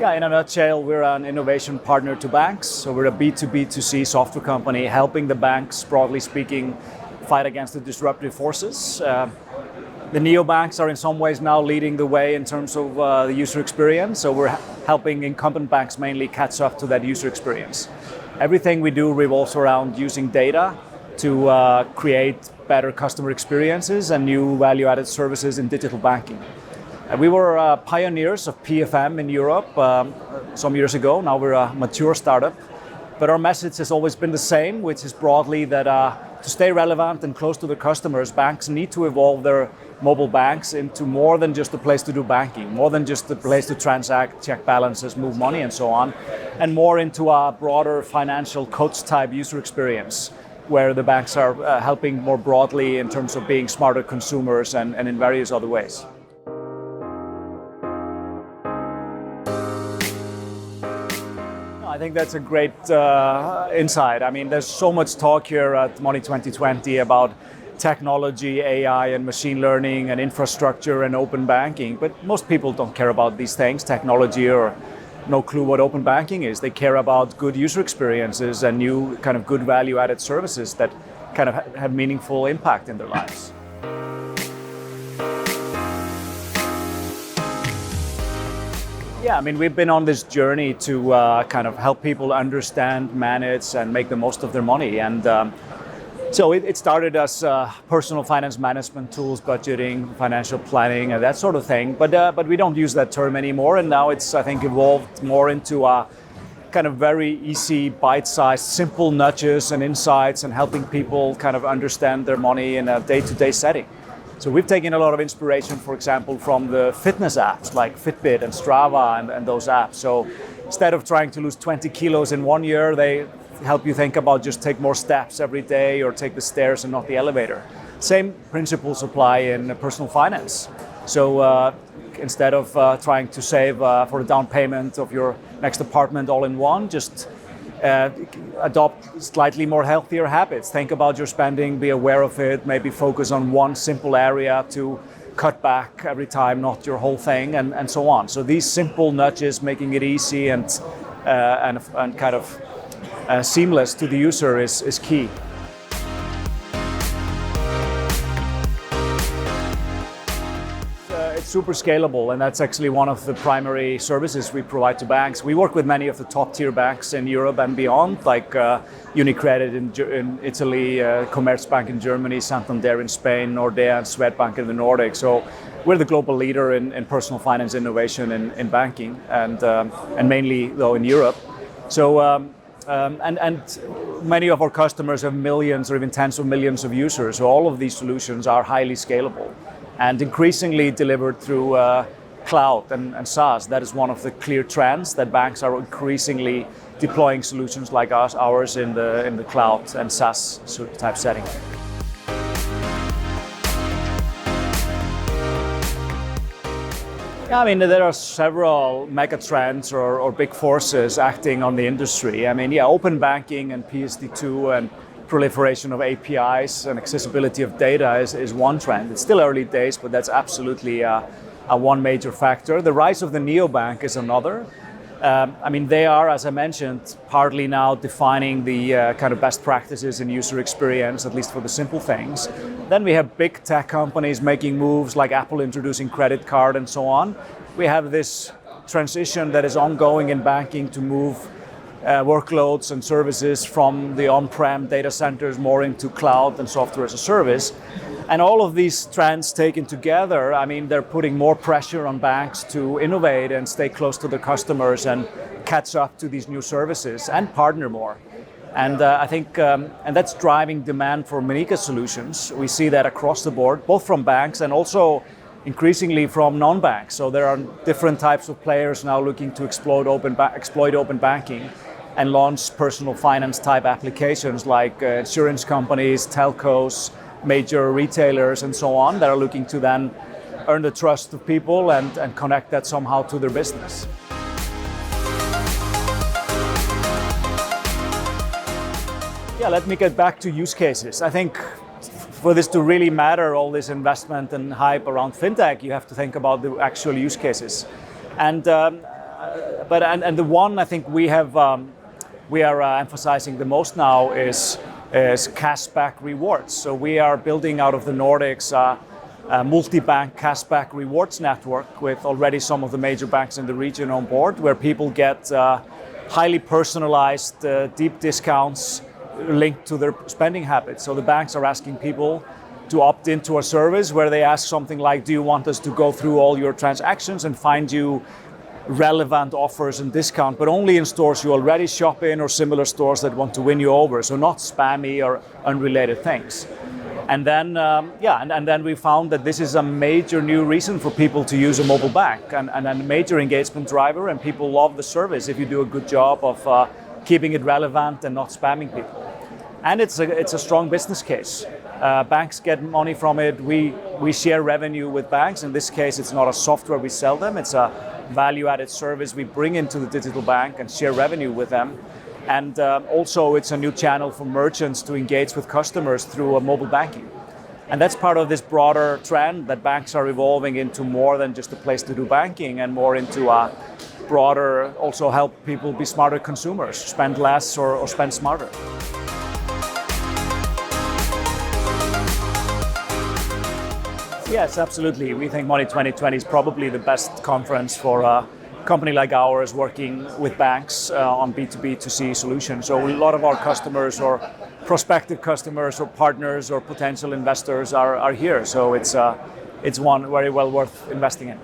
Yeah, in a nutshell, we're an innovation partner to banks. So we're a B2B2C software company helping the banks, broadly speaking, fight against the disruptive forces. The neobanks are in some ways now leading the way in terms of the user experience. So we're helping incumbent banks mainly catch up to that user experience. Everything we do revolves around using data to create better customer experiences and new value-added services in digital banking. We were pioneers of PFM in Europe some years ago. Now we're a mature startup. But our message has always been the same, which is broadly that to stay relevant and close to their customers, banks need to evolve their mobile banks into more than just a place to do banking, more than just a place to transact, check balances, move money and so on, and more into a broader financial coach type user experience where the banks are helping more broadly in terms of being smarter consumers and in various other ways. I think that's a great insight. I mean, there's so much talk here at Money 2020 about technology, AI and machine learning and infrastructure and open banking, but most people don't care about these things, technology or no clue what open banking is. They care about good user experiences and new kind of good value-added services that kind of have meaningful impact in their lives. Yeah, I mean, we've been on this journey to kind of help people understand, manage, and make the most of their money. And so it started as personal finance management tools, budgeting, financial planning, and that sort of thing. But we don't use that term anymore. And now it's, I think, evolved more into a kind of very easy, bite-sized, simple nudges and insights and helping people kind of understand their money in a day-to-day setting. So we've taken a lot of inspiration, for example, from the fitness apps like Fitbit and Strava and those apps. So instead of trying to lose 20 kilos in 1 year, they help you think about just take more steps every day or take the stairs and not the elevator. Same principles apply in personal finance. So instead of trying to save for the down payment of your next apartment all in one, just adopt slightly more healthier habits. Think about your spending, be aware of it, maybe focus on one simple area to cut back every time, not your whole thing, and so on. So these simple nudges, making it easy and kind of seamless to the user is key. It's super scalable, and that's actually one of the primary services we provide to banks. We work with many of the top tier banks in Europe and beyond, like UniCredit in Italy, Commerzbank in Germany, Santander in Spain, Nordea and Swedbank in the Nordics. So we're the global leader in personal finance innovation in banking, and mainly though in Europe. So and many of our customers have millions or even tens of millions of users. So all of these solutions are highly scalable and increasingly delivered through cloud and SaaS. That is one of the clear trends, that banks are increasingly deploying solutions like ours in the cloud and SaaS type setting. Yeah, I mean, there are several mega trends or big forces acting on the industry. I mean, yeah, open banking and PSD2 and proliferation of APIs and accessibility of data is one trend. It's still early days, but that's absolutely a one major factor. The rise of the neobank is another. I mean, they are, as I mentioned, partly now defining the kind of best practices in user experience, at least for the simple things. Then we have big tech companies making moves like Apple introducing credit card and so on. We have this transition that is ongoing in banking to move workloads and services from the on-prem data centers more into cloud and software as a service. And all of these trends taken together, I mean, they're putting more pressure on banks to innovate and stay close to their customers and catch up to these new services and partner more. And I think and that's driving demand for Meniga solutions. We see that across the board, both from banks and also increasingly from non-banks. So there are different types of players now looking to exploit open banking and launch personal finance type applications like insurance companies, telcos, major retailers and so on that are looking to then earn the trust of people and connect that somehow to their business. Yeah, let me get back to use cases. I think for this to really matter, all this investment and hype around fintech, you have to think about the actual use cases. And and the one I think we are emphasizing the most now is cashback rewards. So we are building out of the Nordics a multi-bank cashback rewards network with already some of the major banks in the region on board, where people get highly personalized, deep discounts linked to their spending habits. So the banks are asking people to opt into a service where they ask something like, do you want us to go through all your transactions and find you relevant offers and discount, but only in stores you already shop in or similar stores that want to win you over, so not spammy or unrelated things. And then, and then we found that this is a major new reason for people to use a mobile bank, and a major engagement driver, and people love the service if you do a good job of keeping it relevant and not spamming people. And it's a strong business case. Banks get money from it. We share revenue with banks. In this case, it's not a software we sell them. It's a value-added service we bring into the digital bank and share revenue with them. And also, it's a new channel for merchants to engage with customers through a mobile banking. And that's part of this broader trend that banks are evolving into more than just a place to do banking, and more into a broader, also help people be smarter consumers, spend less or spend smarter. Yes, absolutely. We think Money 2020 is probably the best conference for a company like ours working with banks on B2B2C solutions. So a lot of our customers or prospective customers or partners or potential investors are here. So it's one very well worth investing in.